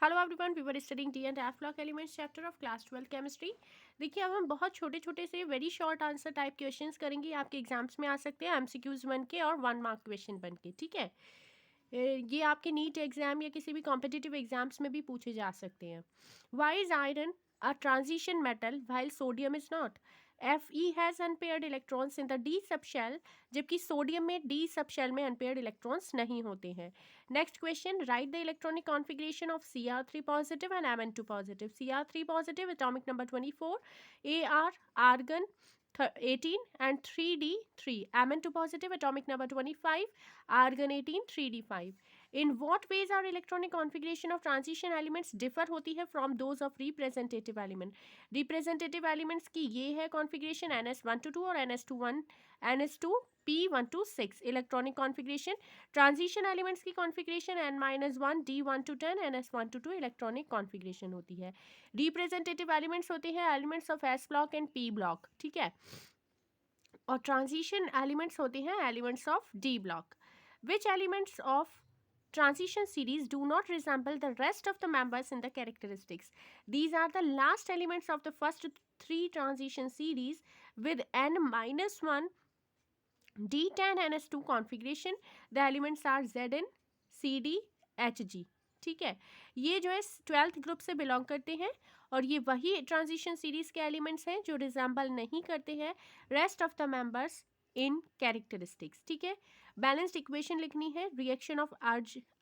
Hello everyone, we were studying d and f block elements chapter of class 12 chemistry. देखिए, अब हम बहुत छोटे छोटे से very short answer type questions करेंगे। आपके एग्जाम्स में आ सकते हैं एमसीक्यूज बन के और 1 मार्क क्वेश्चन बन के। ठीक है, ये आपके नीट एग्जाम या किसी भी कॉम्पिटिटिव एग्जाम्स में भी पूछे जा सकते हैं। Why is iron a transition metal while sodium is not? Fe has unpaired electrons in the d subshell, जबकि सोडियम में d सबशेल में unpaired electrons नहीं होते हैं। Next question, write the electronic configuration of Cr3 positive and Mn2 positive. Cr3 positive atomic number 24, Ar argon 18 and 3d3, Mn2 positive atomic number 25, argon 18 3d5. In what ways are electronic configuration of transition elements differ होती है from those of representative element? representative elements की ये है configuration ns1 to 2 और ns2 ns2 p1 to 6 electronic configuration. Transition elements की configuration n-1 d1 to 10 ns1 to 2 electronic configuration होती है। Representative elements होते हैं elements of S block and P block. ठीक है, और ट्रांजिशन एलिमेंट्स होते हैं elements of D block. Which elements of transition series do not resemble the rest of the members in the characteristics? These are the last elements of the first three transition series with n-1 d10 ns2 configuration. The elements are zn cd hg. ठीक है, ये जो है 12th group से belong करते हैं और ये वही ट्रांजिशन सीरीज के एलिमेंट्स हैं जो रिजेंबल नहीं करते हैं rest of the members in characteristics. ठीक है, बैलेंस्ड इक्वेशन लिखनी है। Reaction of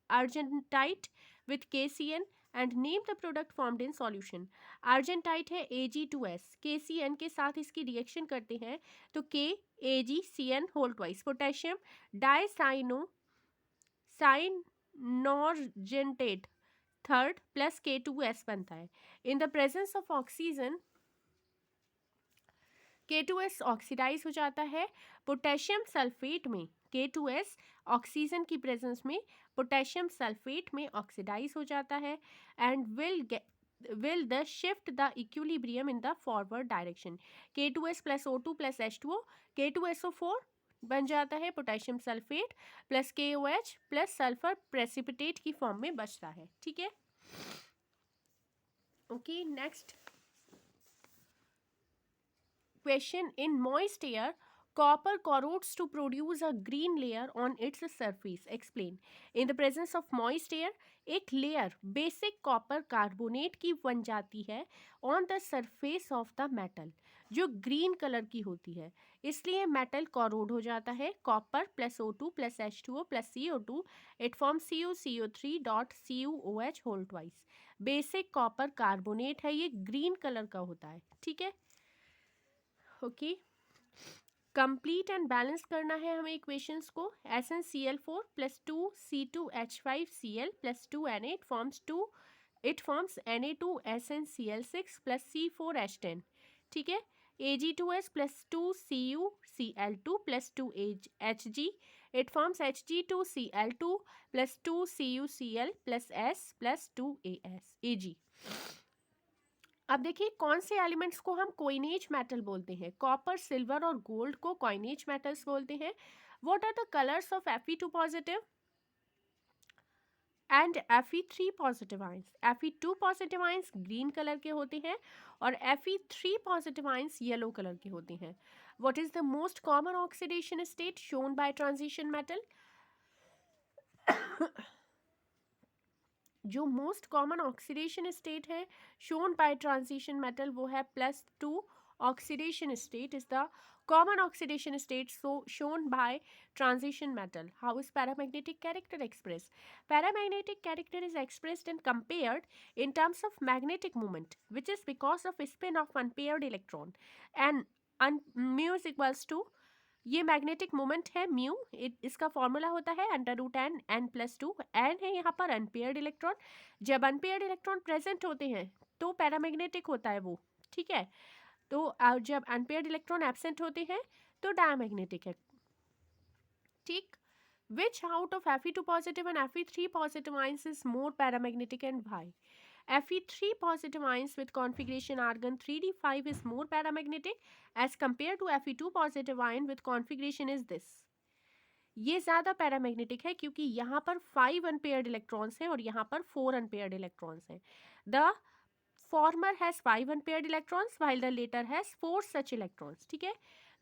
argentite with KCN and name the product formed in solution. argentite है Ag2S, KCN के साथ इसकी रिएक्शन करते हैं तो KAgCN whole twice, potassium dicyanoargentate third plus K2S बनता है। In the presence of oxygen K2S oxidize हो जाता है। पोटेशियम सल्फेट में K2S ऑक्सीजन की प्रेजेंस में पोटेशियम सल्फेट में ऑक्सीडाइज हो जाता है and will the shift the equilibrium in the forward direction. K2S plus O2 plus H2O, K2SO4 बन जाता है potassium sulphate plus KOH plus sulphur precipitate की फॉर्म में बचता है। ठीक है, okay. Next question, in moist air copper corrodes to produce a green layer on its surface. Explain. In the presence of moist air एक layer basic copper carbonate की बन जाती है on the surface of the metal जो green colour की होती है, इसलिए मेटल कॉरोड हो जाता है। Copper plus O2 plus H2O plus CO2, it form CuCO3 dot CuOH whole twice. Basic copper carbonate है, ये ग्रीन कलर का होता है। ठीक है, ओके। कंप्लीट एंड बैलेंस करना है हमें इक्वेशंस को। SnCl4 plus 2C2H5Cl plus 2Na forms it forms Na2SnCl6 plus C4H10। ठीक है, Ag2S plus 2CuCl2 plus 2Hg, it forms Hg2Cl2 plus 2CuCl plus S plus 2Ag। अब देखिए कौन से एलिमेंट्स को हम कोइनेज मेटल बोलते हैं। कॉपर, सिल्वर और गोल्ड को कोइनेज मेटल्स बोलते हैं। What are the colours of Fe2 positive and Fe3 positive ions? Fe2 positive ions green colour के होते हैं और Fe3 positive ions yellow colour के होते हैं। What is the most common oxidation state shown by transition metal? जो most common oxidation state है shown by transition metal वो है +2 oxidation state is the common oxidation state so shown by transition metal. How is paramagnetic character expressed? Paramagnetic character is expressed and compared in terms of magnetic moment, which is because of spin of unpaired electron, and mu is equals to, ये magnetic moment है mu, इसका formula होता है √n+2। n है यहाँ पर unpaired electron. जब unpaired electron present होते हैं तो पैरामैग्नेटिक होता है वो। ठीक है, तो जब अनपेयर्ड इलेक्ट्रॉन एब्सेंट होते हैं तो डायमैग्नेटिक है। ठीक, विच out of Fe2 positive and Fe3 positive ions is more paramagnetic and why? Fe3 positive ions with configuration argon 3d5 is more paramagnetic as compared to Fe2 positive ion with configuration is this. ये ज़्यादा paramagnetic है क्योंकि यहाँ पर 5 unpaired electrons हैं और यहाँ पर 4 अनपेयर्ड इलेक्ट्रॉन्स हैं. The former has 5 unpaired electrons while the latter has 4 such electrons. ठीक है,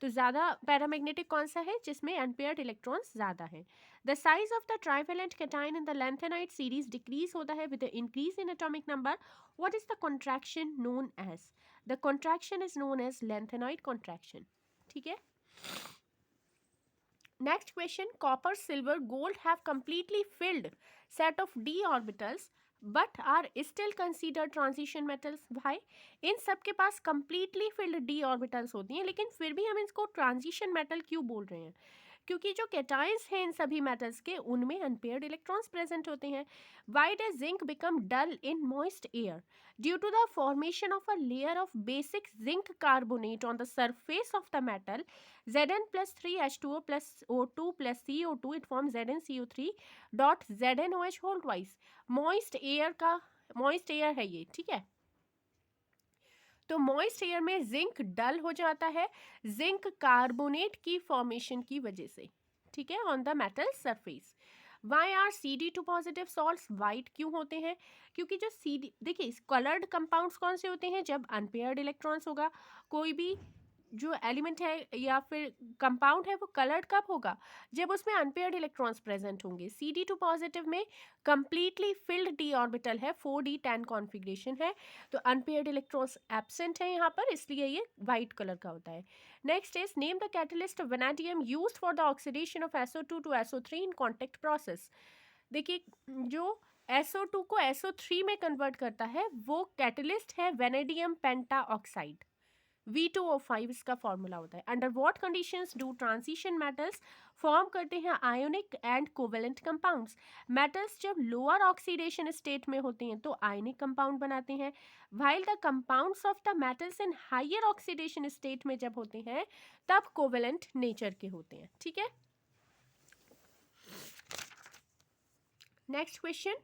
तो ज़्यादा पैरामैग्नेटिक कौन सा है? जिसमें अनपेयर्ड इलेक्ट्रॉन्स ज़्यादा हैं. The size of the trivalent cation in the lanthanide series decrease होता है with the increase in atomic number. What is the contraction known as? The contraction is known as lanthanide contraction. ठीक है. Next question, copper, silver, gold have completely filled set of d orbitals but are still considered transition metals. भाई इन सब के पास completely filled d orbitals होती हैं लेकिन फिर भी हम इसको transition metal क्यों बोल रहे हैं? क्योंकि जो कैटायंस हैं इन सभी मेटल्स के उनमें अनपेयर्ड इलेक्ट्रॉन्स प्रेजेंट होते हैं. Why does zinc become dull in moist air? Due to the formation of a layer of basic zinc carbonate on the surface of the metal. Zn plus 3H2O plus O2 plus CO2 it forms ZnCO3 dot ZnOH whole twice. Moist air है ये. ठीक है, तो moist air में zinc डल हो जाता है zinc carbonate की फॉर्मेशन की वजह से. ठीक है, on the metal surface. Why are CD2 positive salts white क्यों होते हैं? क्योंकि जो CD देखिए कलर्ड कंपाउंड्स कौन से होते हैं? जब अनपेयर्ड इलेक्ट्रॉन्स होगा. कोई भी जो एलिमेंट है या फिर कंपाउंड है वो कलर्ड कब होगा? जब उसमें अनपेयर्ड इलेक्ट्रॉन्स प्रेजेंट होंगे. CD2 पॉजिटिव में कंप्लीटली फिल्ड d ऑर्बिटल है, 4d10 कॉन्फ़िगरेशन है, तो अनपेयर्ड इलेक्ट्रॉन्स एब्सेंट है यहाँ पर, इसलिए ये वाइट कलर का होता है. Next is name the catalyst of vanadium used for the oxidation of SO2 to SO3 in contact process. देखिए जो SO2 को SO3 में कन्वर्ट करता है वो कैटलिस्ट है वेनेडियम पेंटा ऑक्साइड. V2O5 इसका फॉर्मूला होता है. Under what conditions do transition metals form करते हैं ionic and covalent compounds? Metals जब लोअर ऑक्सीडेशन स्टेट में होते हैं तो आयनिक कंपाउंड बनाते हैं, while the compounds of the metals in higher oxidation state में जब होते हैं तब कोवेलेंट नेचर के होते हैं. ठीक है. Next question,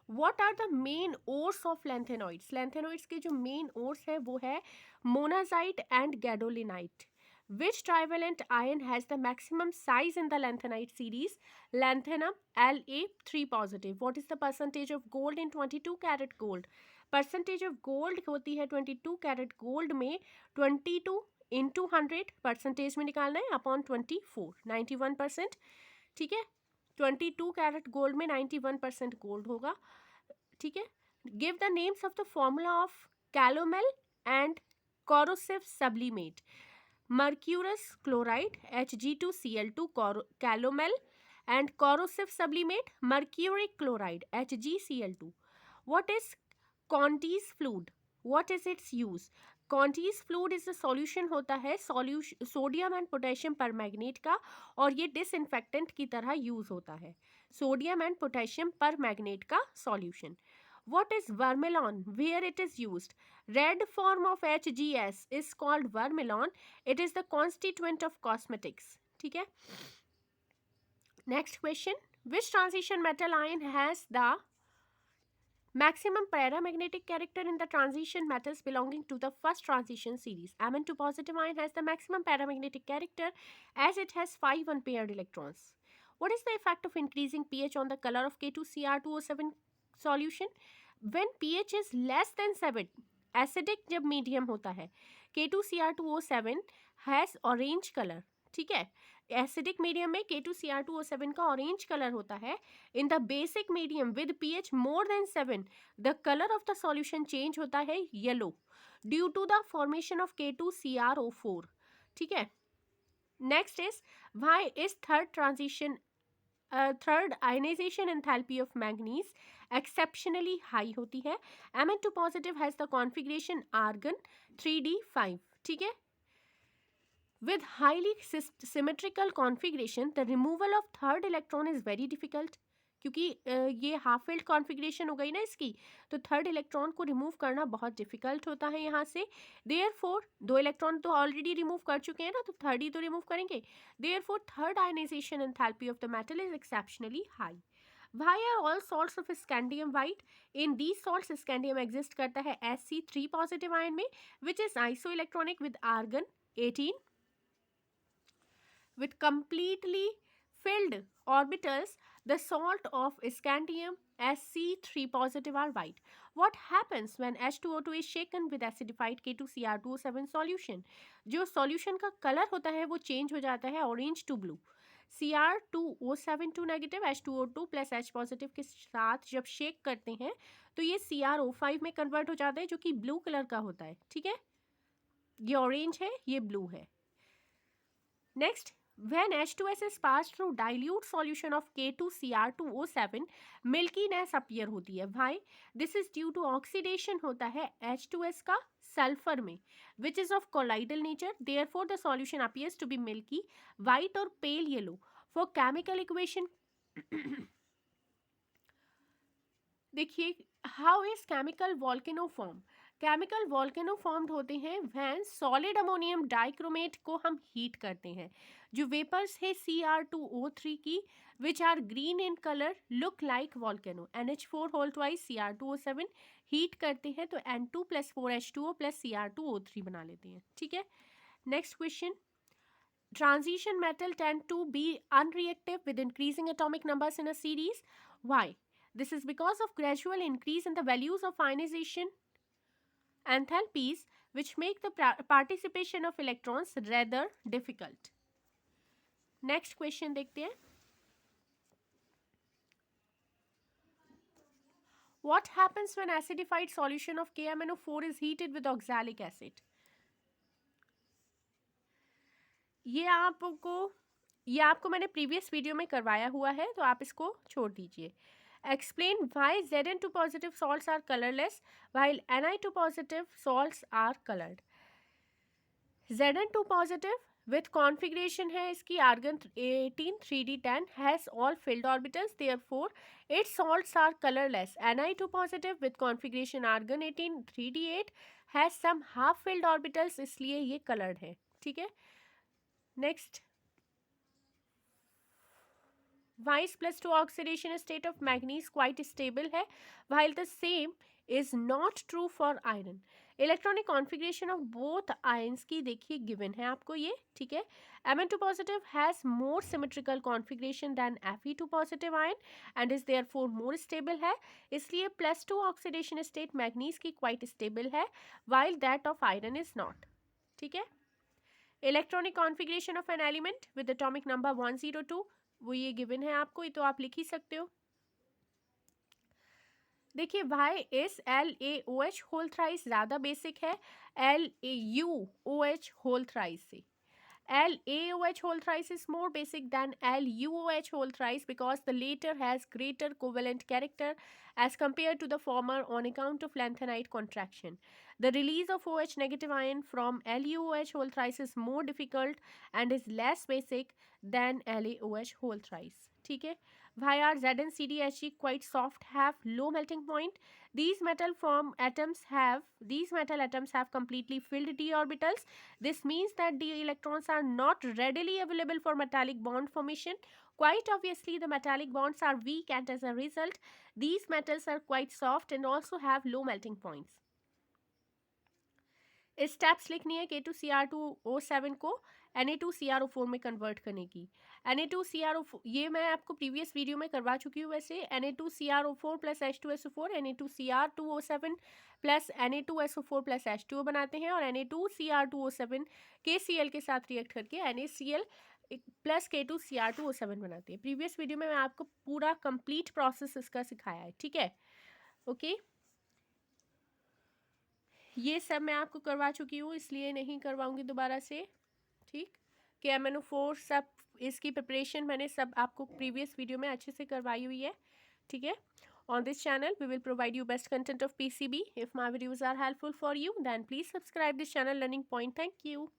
what are the main ores of lanthanoids? Lanthanoids के जो मेन ओर्स है वो है monazite and gadolinite. Which trivalent ion has the maximum size in the lanthanide series? Lanthanum La3 positive. What is the percentage of gold in 22 karat gold? Percentage of gold होती है 22 karat gold में 22 into 100 percentage में निकालना है upon 24, 91%. ठीक है, 22 carat gold में 91% gold होगा. ठीक है. Give the names of the formula of calomel and corrosive sublimate. Mercurous chloride Hg2Cl2 calomel and corrosive sublimate mercuric chloride HgCl2. What is Condy's fluid? What is its use? Condy's fluid is a solution होता है sodium and potassium परमैग्नेट का और ये disinfectant की तरह use होता है. Sodium and potassium परमैग्नेट का solution. What is vermilion? Where it is used? Red form of HGS is called vermilion. It is the constituent of cosmetics. ठीक है. Next question. Which transition metal ion has the maximum paramagnetic character in the transition metals belonging to the first transition series? Mn2 positive ion has the maximum paramagnetic character as it has 5 unpaired electrons. What is the effect of increasing pH on the color of K2Cr2O7 solution? When pH is less than 7, acidic जब medium होता है, K2Cr2O7 has orange color. ठीक है, acidic medium में K2Cr2O7 का orange colour होता है. In the basic medium with pH more than 7 the colour of the solution change होता है yellow due to the formation of K2CrO4. ठीक है. Next is why is third ionisation enthalpy of manganese exceptionally high होती है? Mn2 positive has the configuration argon 3d5. ठीक है. With highly symmetrical configuration, the removal of third electron is very difficult. क्योंकि ये half filled configuration हो गई ना इसकी, तो थर्ड इलेक्ट्रॉन को रिमूव करना बहुत डिफिकल्ट होता है यहाँ से. देयरफॉर 2 इलेक्ट्रॉन तो ऑलरेडी रिमूव कर चुके हैं ना, तो थर्ड ही तो रिमूव करेंगे. Therefore third ionisation enthalpy of the metal is exceptionally high. Why are all salts of scandium white? In these salts scandium exist करता है Sc3 positive ion में, which is isoelectronic with argon 18 with completely filled orbitals, the salt of scandium Sc3 positive are white. What happens when H2O2 is shaken with acidified K2Cr2O7 solution? जो solution का color होता है वो change हो जाता है orange to blue. Cr2O7 two negative H2O2 plus H positive के साथ जब शेक करते हैं तो ये CrO5 में कन्वर्ट हो जाता है जो कि ब्लू कलर का होता है. ठीक है, ये ऑरेंज है, ये ब्लू है. Next, when H2S is passed through dilute solution of K2Cr2O7, milkiness appear होती है. Why? This is due to oxidation होता है H2S का सल्फर में, which is of colloidal nature. Therefore, the solution appears to be milky, white or pale yellow. For chemical equation, देखिए, how is chemical volcano form? Chemical volcano formed होते हैं when solid ammonium dichromate को हम heat करते हैं. जो vapours है Cr2O3 की which are green in colour look like volcano. NH4 whole twice Cr2O7 heat करते हैं तो N2 plus 4H2O plus Cr2O3 बना लेते हैं. ठीक है, next question. Transition metal tend to be unreactive with increasing atomic numbers in a series. Why? This is because of gradual increase in the values of ionization enthalpies which make the participation of electrons rather difficult. Next question देखते हैं. What happens when acidified solution of KMnO4 is heated with oxalic acid? ये आपको मैंने previous video में करवाया हुआ है तो आप इसको छोड़ दीजिए. Explain why Zn2 positive salts are colorless while Ni2 positive salts are colored. Zn2 positive with configuration है इसकी argon 18 3d10 has all filled orbitals, therefore its salts are colorless. Ni2 positive with configuration argon 18 3d8 has some half filled orbitals, इसलिए ये colored है. ठीक है, next. Vice plus 2 oxidation state of manganese quite stable है while the same is not true for iron. Electronic configuration of both ions की देखिए given है आपको ये. ठीक है, Mn2 positive has more symmetrical configuration than Fe2 positive ion and is therefore more stable है, इसलिए प्लस 2 ऑक्सीडेशन स्टेट मैग्नीज की क्वाइट स्टेबल है while that of iron is not. ठीक है, electronic configuration of an element with atomic number 102 वो ये given है आपको, ये तो आप लिख ही सकते हो. देखिए, वाई इस LaOH होल थ्राइस ज़्यादा बेसिक है LaUOH होल थ्राइस से. LaOH whole thrice is more basic than LuOH whole thrice because the latter has greater covalent character as compared to the former on account of lanthanide contraction. The release of OH negative ion from LuOH whole thrice is more difficult and is less basic than LaOH whole thrice. ठीक है, why are Z and CdHe quite soft, have low melting point? These metal atoms have completely filled d orbitals. This means that d electrons are not readily available for metallic bond formation. Quite obviously, the metallic bonds are weak and as a result, these metals are quite soft and also have low melting points. Steps लिखनी है K2Cr2O7 को Na2CrO4 में convert करने की. Na2CrO4 ये मैं आपको previous video में करवा चुकी हूँ. वैसे Na2CrO4 plus H2SO4 Na2Cr2O7 plus Na2SO4 plus H2O बनाते हैं और Na2Cr2O7 KCl के साथ रिएक्ट करके NaCl प्लस K2Cr2O7 बनाते हैं. प्रीवियस वीडियो में मैं आपको पूरा कंप्लीट प्रोसेस इसका सिखाया है. ठीक है, ओके. ये सब मैं आपको करवा चुकी हूँ इसलिए नहीं करवाऊंगी दोबारा से. ठीक, KMnO4 सब इसकी प्रिपरेशन मैंने सब आपको प्रीवियस वीडियो में अच्छे से करवाई हुई है. ठीक है, on this channel we will provide you best content of PCB. If my videos are helpful for you then please subscribe this channel Learning Point. Thank you.